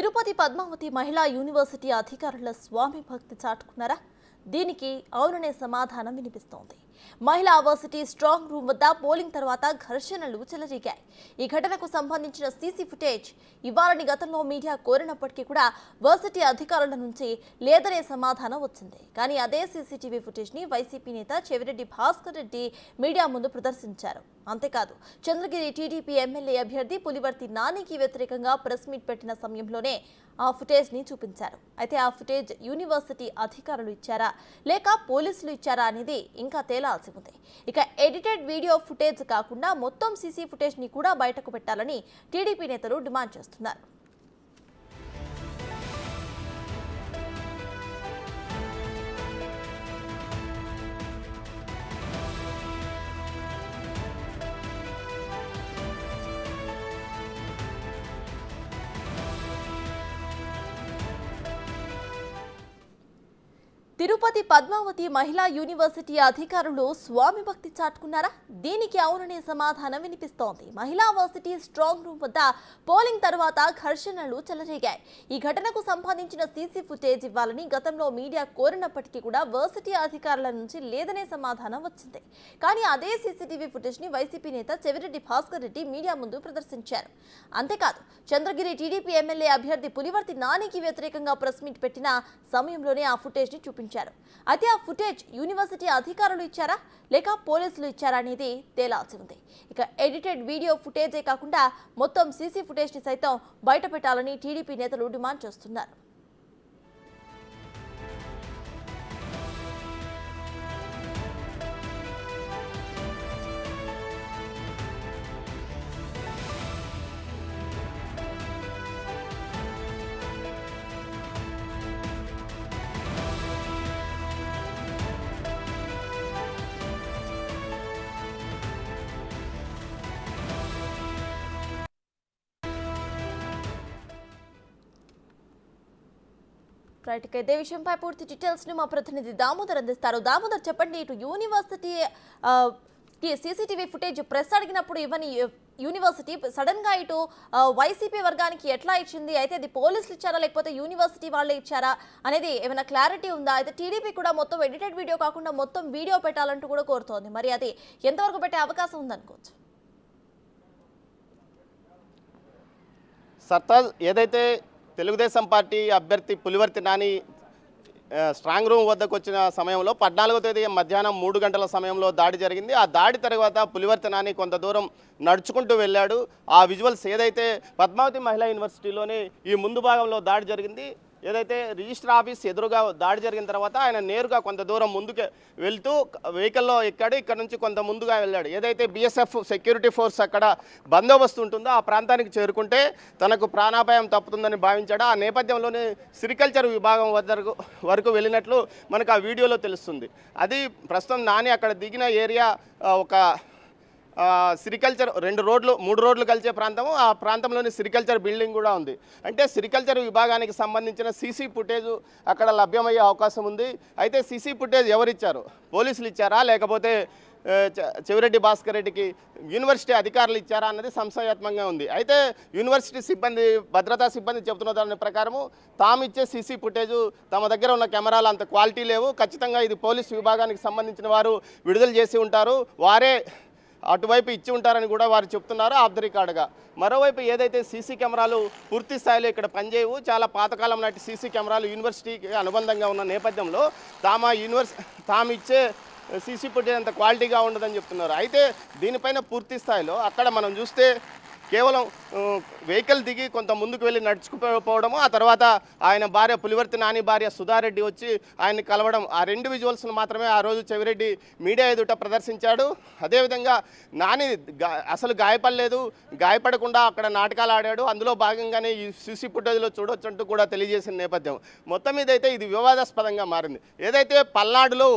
తిరుపతి పద్మావతి మహిళా యూనివర్సిటీ అధికారుల స్వామి భక్తి చాటుకున్నారా? దీనికి అవుననే సమాధానం వినిపిస్తోంది. మహిళా వర్సిటీ స్ట్రాంగ్ రూమ్ వద్ద పోలింగ్ తర్వాత ఘర్షణలు చెలరేగాయి. ఈ ఘటనకు సంబంధించిన సీసీ ఫుటేజ్ ఇవ్వాలని గతంలో మీడియా కోరినప్పటికీ కూడా వర్సిటీ అధికారుల నుంచి లేదనే సమాధానం వచ్చింది. కానీ అదే సీసీటీవీ ఫుటేజ్ ని వైసీపీ నేత చెవిరెడ్డి భాస్కర్ రెడ్డి మీడియా ముందు ప్రదర్శించారు. అంతేకాదు, చంద్రగిరి టీడీపీ ఎమ్మెల్యే అభ్యర్థి పులివర్తి నానికి వ్యతిరేకంగా ప్రెస్ మీట్ పెట్టిన సమయంలోనే ఆ ఫుటేజ్ ని చూపించారు. అయితే ఆ ఫుటేజ్ యూనివర్సిటీ అధికారులు ఇచ్చారా లేక పోలీసులు ఇచ్చారా అనేది ఇంకా తేలాల్సి ఉంది. ఇక ఎడిటెడ్ వీడియో ఫుటేజ్ కాకుండా మొత్తం సీసీ ఫుటేజ్ ని కూడా బయటకు పెట్టాలని టీడీపీ నేతలు డిమాండ్ చేస్తున్నారు. తిరుపతి పద్మావతి మహిళా యూనివర్సిటీ అధికారులు స్వామి భక్తి చాటుకున్నారా? దీనికి అవుననే సమాధానం వినిపిస్తోంది. మహిళా వర్సిటీ స్ట్రాంగ్ రూమ్ వద్ద పోలింగ్ తర్వాత ఘర్షణలు చెలరేగాయి. ఈ ఘటనకు సంబంధించిన సీసీ ఫుటేజ్ ఇవ్వాలని గతంలో మీడియా కోరినప్పటికీ కూడా వర్సిటీ అధికారుల నుంచి లేదనే సమాధానం వచ్చింది. కానీ అదే సీసీటీవీ ఫుటేజ్ ని వైసీపీ నేత చెవిరెడ్డి భాస్కర్ రెడ్డి మీడియా ముందు ప్రదర్శించారు. అంతేకాదు, చంద్రగిరి టీడీపీ ఎమ్మెల్యే అభ్యర్థి పులివర్తి నానికి వ్యతిరేకంగా ప్రెస్ మీట్ పెట్టిన సమయంలోనే ఆ ఫుటేజ్ ని చూపించారు. అయితే ఆ ఫుటేజ్ యూనివర్సిటీ అధికారులు ఇచ్చారా లేక పోలీసులు ఇచ్చారా అనేది తేలాల్సి ఉంది. ఇక ఎడిటెడ్ వీడియో ఫుటేజే కాకుండా మొత్తం సీసీ ఫుటేజ్ ని సైతం బయట పెట్టాలని టీడీపీ నేతలు డిమాండ్ చేస్తున్నారు. రైట్, ఇదే విషయంపై పూర్తి డీటెయిల్స్ ని మా ప్రతినిధి దామోదర్ అందిస్తారు. దామోదర్, చెప్పండి, ఇటు యూనివర్సిటీ సీసీటీవీ ఫుటేజ్ ప్రెస్ అడిగినప్పుడు ఇవ్వని యూనివర్సిటీ సడన్ గా ఇటు వైసీపీ వర్గానికి ఎట్లా ఇచ్చింది? అయితే అది పోలీసులు ఇచ్చారా లేకపోతే యూనివర్సిటీ వాళ్ళే ఇచ్చారా అనేది ఏమైనా క్లారిటీ ఉందా? అయితే టీడీపీ కూడా మొత్తం ఎడిటెడ్ వీడియో కాకుండా మొత్తం వీడియో పెట్టాలంటూ కూడా కోరుతోంది. మరి అది ఎంతవరకు పెట్టే అవకాశం ఉందనుకోవచ్చు? సర్తాజ్, ఏదైతే తెలుగుదేశం పార్టీ అభ్యర్థి పులివర్తి నాని స్ట్రాంగ్ రూమ్ వద్దకు వచ్చిన సమయంలో 14వ తేదీ మధ్యాహ్నం 3 గంటల సమయంలో దాడి జరిగింది. ఆ దాడి తర్వాత పులివర్తి నాని కొంత దూరం నడుచుకుంటూ వెళ్ళాడు. ఆ విజువల్స్ ఏదైతే పద్మావతి మహిళా యూనివర్సిటీలోని ఈ ముందు భాగంలో దాడి జరిగింది, ఏదైతే రిజిస్టర్ ఆఫీస్ ఎదురుగా దాడి జరిగిన తర్వాత ఆయన నేరుగా కొంత దూరం ముందుకు వెళ్తూ వెహికల్లో ఎక్కాడు. ఇక్కడ నుంచి కొంత ముందుగా వెళ్ళాడు. ఏదైతే బీఎస్ఎఫ్ సెక్యూరిటీ ఫోర్స్ అక్కడ బందోబస్తు ఉంటుందో ఆ ప్రాంతానికి చేరుకుంటే తనకు ప్రాణాపాయం తప్పుతుందని భావించాడు. ఆ నేపథ్యంలోనే సిరికల్చర్ విభాగం వరకు వెళ్ళినట్లు మనకు ఆ వీడియోలో తెలుస్తుంది. అది ప్రస్తుతం నాని అక్కడ దిగిన ఏరియా ఒక సిరికల్చర్ 3 రోడ్లు కలిసే ప్రాంతము. ఆ ప్రాంతంలోని సిరికల్చర్ బిల్డింగ్ కూడా ఉంది. అంటే సిరికల్చర్ విభాగానికి సంబంధించిన సీసీ ఫుటేజ్ అక్కడ లభ్యమయ్యే అవకాశం ఉంది. అయితే సీసీ ఫుటేజ్ ఎవరిచ్చారు? పోలీసులు ఇచ్చారా లేకపోతే చెవిరెడ్డి భాస్కర్ రెడ్డికి యూనివర్సిటీ అధికారులు ఇచ్చారా అన్నది సంశయాత్మకంగా ఉంది. అయితే యూనివర్సిటీ సిబ్బంది, భద్రతా సిబ్బంది చెబుతున్న దాని ప్రకారము తాము ఇచ్చే సీసీ ఫుటేజ్ తమ దగ్గర ఉన్న కెమెరాలు అంత క్వాలిటీ లేవు, ఖచ్చితంగా ఇది పోలీసు విభాగానికి సంబంధించిన వారు విడుదల చేసి ఉంటారు, వారే అటువైపు ఇచ్చి ఉంటారని కూడా వారు చెప్తున్నారు ఆఫ్ ది రికార్డుగా. మరోవైపు ఏదైతే సీసీ కెమెరాలు పూర్తి స్థాయిలో ఇక్కడ పనిచేయవు, చాలా పాతకాలం నాటి సీసీ కెమెరాలు యూనివర్సిటీకి అనుబంధంగా ఉన్న నేపథ్యంలో తాము ఇచ్చే సీసీ ఫుటేజ్ అంత క్వాలిటీగా ఉండదని చెప్తున్నారు. అయితే దీనిపైన పూర్తి స్థాయిలో అక్కడ మనం చూస్తే కేవలం వెహికల్ దిగి కొంత ముందుకు వెళ్ళి నడుచుకుపోవడము, ఆ తర్వాత ఆయన భార్య పులివర్తి నాని భార్య సుధారెడ్డి వచ్చి ఆయన్ని కలవడం, ఆ 2 విజువల్స్ను మాత్రమే ఆ రోజు చెవిరెడ్డి మీడియా ఎదుట ప్రదర్శించాడు. అదేవిధంగా నాని అసలు గాయపడలేదు, గాయపడకుండా అక్కడ నాటకాలు ఆడాడు. అందులో భాగంగానే ఈ సీసీ ఫుటేజ్లో చూడొచ్చంటూ కూడా తెలియజేసిన నేపథ్యం. మొత్తం మీద అయితే ఇది వివాదాస్పదంగా మారింది. ఏదైతే పల్నాడులో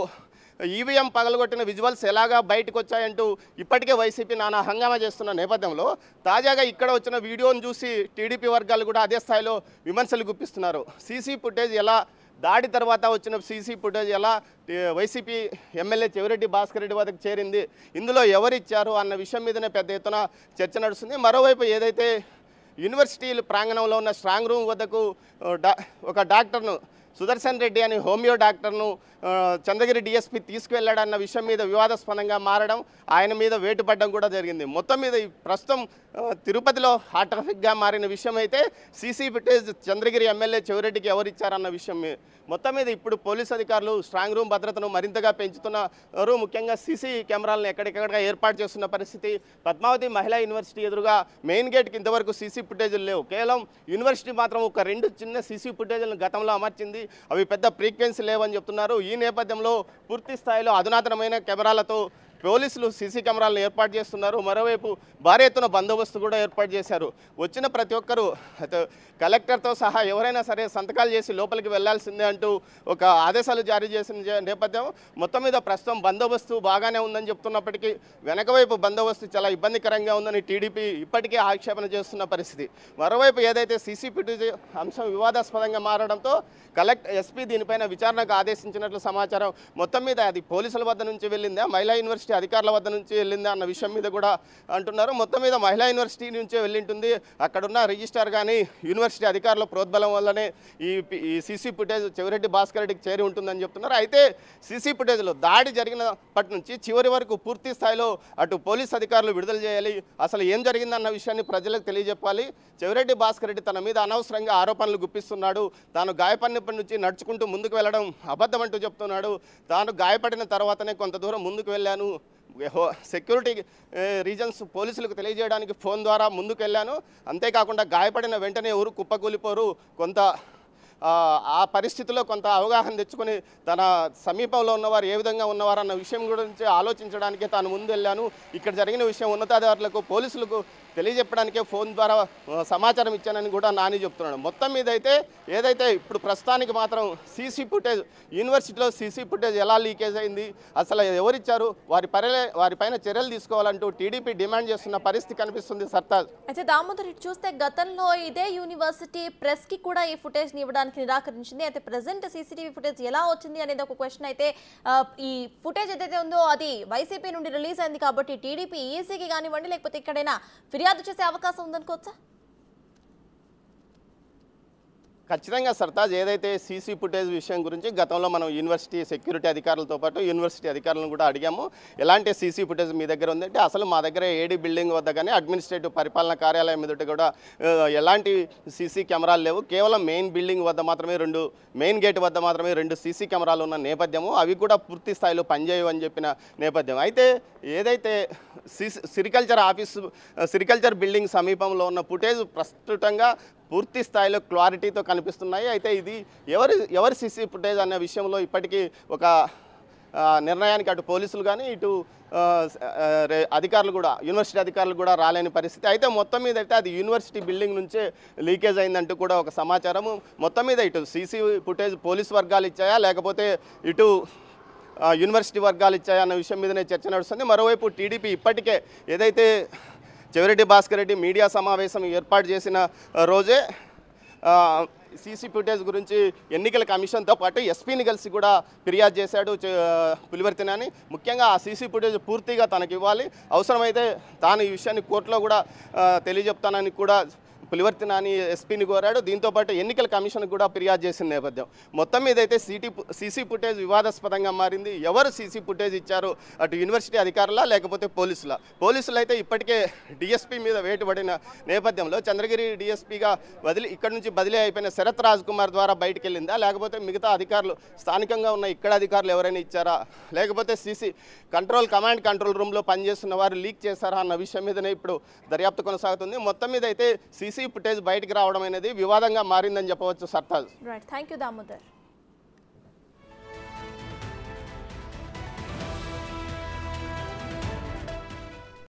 ఈవీఎం పగలగొట్టిన విజువల్స్ ఎలాగా బయటకు వచ్చాయంటూ ఇప్పటికే వైసీపీ నానా హంగామా చేస్తున్న నేపథ్యంలో తాజాగా ఇక్కడ వచ్చిన వీడియోను చూసి టీడీపీ వర్గాలు కూడా అదే స్థాయిలో విమర్శలు గుప్పిస్తున్నారు. సీసీ ఫుటేజ్ ఎలా దాడి తర్వాత వచ్చిన సీసీ ఫుటేజ్ ఎలా వైసీపీ ఎమ్మెల్యే చెవిరెడ్డి భాస్కర్ రెడ్డి వద్దకు చేరింది, ఇందులో ఎవరు ఇచ్చారు అన్న విషయం మీదనే పెద్ద ఎత్తున చర్చ నడుస్తుంది. మరోవైపు ఏదైతే యూనివర్సిటీ ప్రాంగణంలో ఉన్న స్ట్రాంగ్ రూమ్ వద్దకు ఒక డాక్టర్ను సుదర్శన్ రెడ్డి అని హోమియో డాక్టర్ను చంద్రగిరి డిఎస్పీ తీసుకువెళ్ళాడన్న విషయం మీద వివాదాస్పదంగా మారడం, ఆయన మీద వేటు పడడం కూడా జరిగింది. మొత్తం మీద ప్రస్తుతం తిరుపతిలో హాట్ టాపిక్గా మారిన విషయం అయితే సీసీ ఫుటేజ్ చంద్రగిరి ఎమ్మెల్యే చెవిరెడ్డికి ఎవరిచ్చారన్న విషయం మొత్తం మీద ఇప్పుడు పోలీస్ అధికారులు స్ట్రాంగ్ రూమ్ భద్రతను మరింతగా పెంచుతున్నారు. ముఖ్యంగా సీసీ కెమెరాలను ఎక్కడికక్కడ ఏర్పాటు చేస్తున్న పరిస్థితి. పద్మావతి మహిళా యూనివర్సిటీ ఎదురుగా మెయిన్ గేట్కి ఇంతవరకు సీసీ ఫుటేజీలు లేవు. కేవలం యూనివర్సిటీ మాత్రం ఒక 2 చిన్న సీసీ ఫుటేజీలను గతంలో అమర్చింది. అవి పెద్ద ఫ్రీక్వెన్సీ లేవని చెప్తున్నారు. ఈ నేపథ్యంలో పూర్తి స్థాయిలో అధునాతనమైన కెమెరాలతో పోలీసులు సీసీ కెమెరాలను ఏర్పాటు చేస్తున్నారు. మరోవైపు భారీ ఎత్తున బందోబస్తు కూడా ఏర్పాటు చేశారు. వచ్చిన ప్రతి ఒక్కరూ కలెక్టర్తో సహా ఎవరైనా సరే సంతకాలు చేసి లోపలికి వెళ్లాల్సిందే అంటూ ఒక ఆదేశాలు జారీ చేసిన నేపథ్యం. మొత్తం మీద ప్రస్తుతం బందోబస్తు బాగానే ఉందని చెప్తున్నప్పటికీ వెనక వైపు బందోబస్తు చాలా ఇబ్బందికరంగా ఉందని టీడీపీ ఇప్పటికే ఆక్షేపణ చేస్తున్న పరిస్థితి. మరోవైపు ఏదైతే సీసీ ఫుటేజ్ అంశం వివాదాస్పదంగా మారడంతో ఎస్పీ దీనిపైన విచారణకు ఆదేశించినట్లు సమాచారం. మొత్తం మీద అది పోలీసుల వద్ద నుంచి వెళ్ళిందా, మహిళా యూనివర్సిటీ అధికారుల వద్ద నుంచి వెళ్ళిందా అన్న విషయం మీద కూడా అంటున్నారు. మొత్తం మీద మహిళా యూనివర్సిటీ నుంచే వెళ్ళింటుంది. అక్కడున్న రిజిస్ట్రార్ కానీ యూనివర్సిటీ అధికారుల ప్రోద్బలం వల్లనే ఈ సీసీ ఫుటేజ్ చెవిరెడ్డి భాస్కర్ రెడ్డికి చేరి ఉంటుందని చెప్తున్నారు. అయితే సీసీ ఫుటేజ్లో దాడి జరిగినప్పటి నుంచి చివరి వరకు పూర్తి స్థాయిలో అటు పోలీస్ అధికారులు విడుదల చేయాలి. అసలు ఏం జరిగిందన్న విషయాన్ని ప్రజలకు తెలియజెప్పాలి. చెవిరెడ్డి భాస్కర్ రెడ్డి తన మీద అనవసరంగా ఆరోపణలు గుప్పిస్తున్నాడు. తాను గాయపడినప్పటి నుంచి నడుచుకుంటూ ముందుకు వెళ్ళడం అబద్ధం అంటూ చెప్తున్నాడు. తాను గాయపడిన తర్వాతనే కొంత దూరం ముందుకు వెళ్ళాను, సెక్యూరిటీ రీజన్స్ పోలీసులకు తెలియజేయడానికి ఫోన్ ద్వారా ముందుకు వెళ్ళాను. అంతేకాకుండా గాయపడిన వెంటనే ఎవరు కుప్పకూలిపోరు, కొంత ఆ పరిస్థితిలో కొంత అవగాహన తెచ్చుకొని తన సమీపంలో ఉన్నవారు ఏ విధంగా ఉన్నవారు అన్న విషయం గురించి ఆలోచించడానికే తాను ముందు వెళ్ళాను. ఇక్కడ జరిగిన విషయం ఉన్నతాధికారులకు పోలీసులకు తెలియజెప్పడానికే ఫోన్ ద్వారా సమాచారం ఇచ్చానని కూడా నాని చెప్తున్నాడు. మొత్తం మీద అయితే ఏదైతే ఇప్పుడు ప్రస్తుతానికి మాత్రం సీసీ ఫుటేజ్ యూనివర్సిటీలో సీసీ ఫుటేజ్ ఎలా లీకేజ్ అయింది, అసలు ఎవరిచ్చారు, వారిపైన చర్యలు తీసుకోవాలంటూ టీడీపీ డిమాండ్ చేస్తున్న పరిస్థితి కనిపిస్తుంది. సర్తాజ్ అయితే దామోదర్ చూస్తే గతంలో ఇదే యూనివర్సిటీ ప్రెస్ కి కూడా ఈ ఫుటేజ్ ఇవ్వడానికి నిరాకరించింది. అయితే ప్రెసెంట్ సీసీటీవీ ఫుటేజ్ ఎలా వచ్చింది అనేది ఒక క్వశ్చన్. అయితే ఈ ఫుటేజ్ ఏదైతే ఉందో అది వైసీపీ నుండి రిలీజ్ అయింది కాబట్టి టీడీపీ ఈసీకి కానివ్వండి లేకపోతే ఎక్కడైనా ఫిర్యాదు చేసే అవకాశం ఉందనుకోవచ్చా? ఖచ్చితంగా సర్తాజ్, ఏదైతే సీసీ ఫుటేజ్ విషయం గురించి గతంలో మనం యూనివర్సిటీ సెక్యూరిటీ అధికారులతో పాటు యూనివర్సిటీ అధికారులను కూడా అడిగాము. ఎలాంటి సీసీ ఫుటేజ్ మీ దగ్గర ఉందంటే అసలు మా దగ్గర ఏడీ బిల్డింగ్ వద్ద కానీ అడ్మినిస్ట్రేటివ్ పరిపాలనా కార్యాలయం ఎదుట కూడా ఎలాంటి సీసీ కెమెరాలు లేవు. కేవలం మెయిన్ బిల్డింగ్ వద్ద మాత్రమే మెయిన్ గేట్ వద్ద మాత్రమే 2 సీసీ కెమెరాలు ఉన్న నేపథ్యము. అవి కూడా పూర్తి స్థాయిలో పనిచేయవని చెప్పిన నేపథ్యం. అయితే ఏదైతే సిరికల్చర్ బిల్డింగ్ సమీపంలో ఉన్న ఫుటేజ్ ప్రస్తుతంగా పూర్తి స్థాయిలో క్లారిటీతో కనిపిస్తున్నాయి. అయితే ఇది ఎవరి సీసీ ఫుటేజ్ అనే విషయంలో ఇప్పటికీ ఒక నిర్ణయానికి అటు పోలీసులు కానీ ఇటు అధికారులు కూడా యూనివర్సిటీ అధికారులు కూడా రాలేని పరిస్థితి. అయితే మొత్తం మీద అయితే అది యూనివర్సిటీ బిల్డింగ్ నుంచే లీకేజ్ అయిందంటూ కూడా ఒక సమాచారము. మొత్తం మీద ఇటు సీసీ ఫుటేజ్ పోలీస్ వర్గాలు ఇచ్చాయా లేకపోతే ఇటు యూనివర్సిటీ వర్గాలు ఇచ్చాయా అన్న విషయం మీదనే చర్చ నడుస్తుంది. మరోవైపు టీడీపీ ఇప్పటికే ఏదైతే చెవిరెడ్డి భాస్కర్ రెడ్డి మీడియా సమావేశం ఏర్పాటు చేసిన రోజే సీసీ ఫుటేజ్ గురించి ఎన్నికల కమిషన్తో పాటు ఎస్పీని కలిసి కూడా ఫిర్యాదు చేశాడు పులివర్తి నాని. ముఖ్యంగా ఆ సీసీ ఫుటేజ్ పూర్తిగా తనకి ఇవ్వాలి, అవసరమైతే తాను ఈ విషయాన్ని కోర్టులో కూడా తెలియజెప్తానని కూడా పులివర్తి నాని ఎస్పీని కోరాడు. దీంతోపాటు ఎన్నికల కమిషన్ కూడా ఫిర్యాదు చేసిన నేపథ్యం. మొత్తం మీద అయితే సీసీ ఫుటేజ్ వివాదాస్పదంగా మారింది. ఎవరు సీసీ ఫుటేజ్ ఇచ్చారు, అటు యూనివర్సిటీ అధికారులా లేకపోతే పోలీసులు అయితే ఇప్పటికే డిఎస్పీ మీద వేటుపడిన నేపథ్యంలో చంద్రగిరి డిఎస్పీగా ఇక్కడ నుంచి బదిలీ అయిపోయిన శరత్ రాజ్ కుమార్ ద్వారా బయటకు వెళ్ళిందా లేకపోతే మిగతా అధికారులు స్థానికంగా ఉన్న ఇక్కడ అధికారులు ఎవరైనా ఇచ్చారా లేకపోతే సీసీ కమాండ్ కంట్రోల్ రూమ్లో పనిచేస్తున్న వారు లీక్ చేశారా అన్న విషయం మీదనే ఇప్పుడు దర్యాప్తు కొనసాగుతుంది. మొత్తం మీద అయితే సీసీ ఫుటేజ్ బయటికి రావడం అనేది వివాదంగా మారిందని చెప్పవచ్చు. Sartaj. Right, thank you Damodar.